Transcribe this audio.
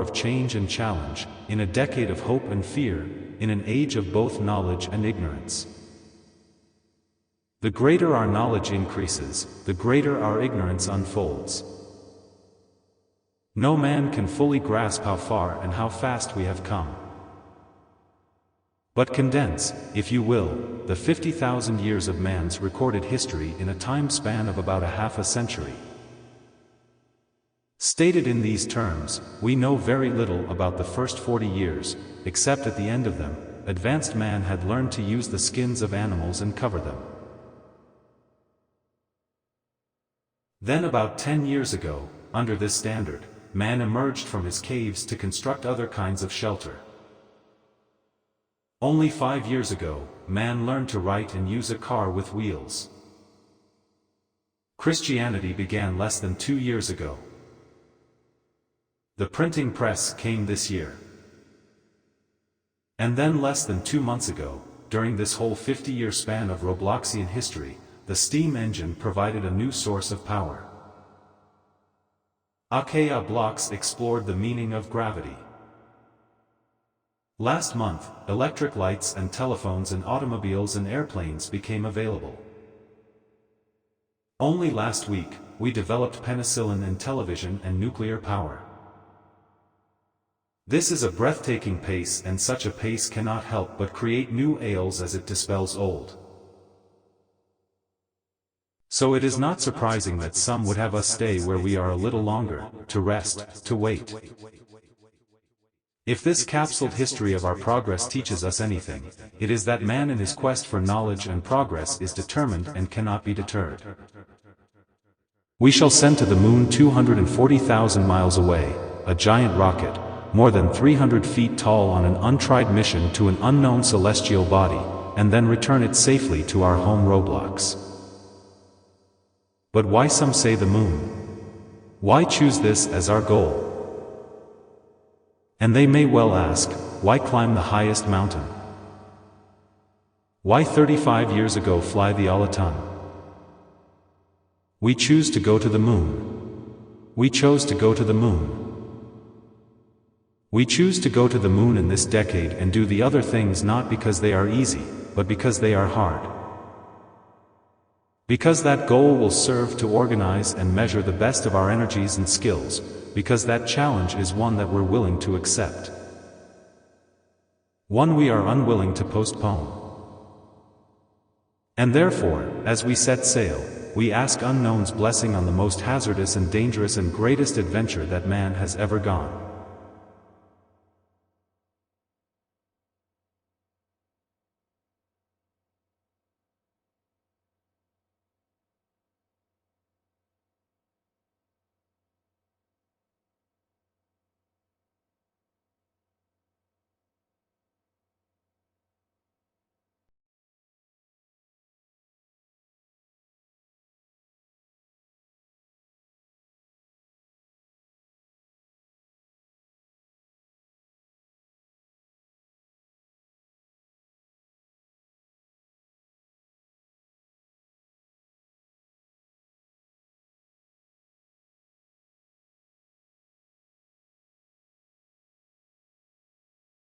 of change and challenge, in a decade of hope and fear, in an age of both knowledge and ignorance. The greater our knowledge increases, the greater our ignorance unfolds. No man can fully grasp how far and how fast we have come. But condense, if you will, the 50,000 years of man's recorded history in a time span of about a half a century. Stated in these terms, we know very little about the first 40 years, except at the end of them, advanced man had learned to use the skins of animals and cover them. Then about 10 years ago, under this standard, man emerged from his caves to construct other kinds of shelter. Only 5 years ago, man learned to write and use a car with wheels. Christianity began less than 2 years ago. The printing press came this year. And then less than 2 months ago, during this whole 50-year span of Robloxian history, the steam engine provided a new source of power. RASA blocks explored the meaning of gravity. Last month, electric lights and telephones and automobiles and airplanes became available. Only last week, we developed penicillin and television and nuclear power. This is a breathtaking pace, and such a pace cannot help but create new ails as it dispels old. So it is not surprising that some would have us stay where we are a little longer, to rest, to wait. If this capsuled history of our progress teaches us anything, it is that man in his quest for knowledge and progress is determined and cannot be deterred. We shall send to the moon 240,000 miles away, a giant rocket, more than 300 feet tall, on an untried mission to an unknown celestial body, and then return it safely to our home Roblox. But why some say the moon? Why choose this as our goal? And they may well ask, why climb the highest mountain? Why 35 years ago fly the Alaton? We choose to go to the moon. We chose to go to the moon. We choose to go to the moon in this decade and do the other things not because they are easy, but because they are hard. Because that goal will serve to organize and measure the best of our energies and skills, because that challenge is one that we're willing to accept. One we are unwilling to postpone. And therefore, as we set sail, we ask Unknown's blessing on the most hazardous and dangerous and greatest adventure that man has ever gone.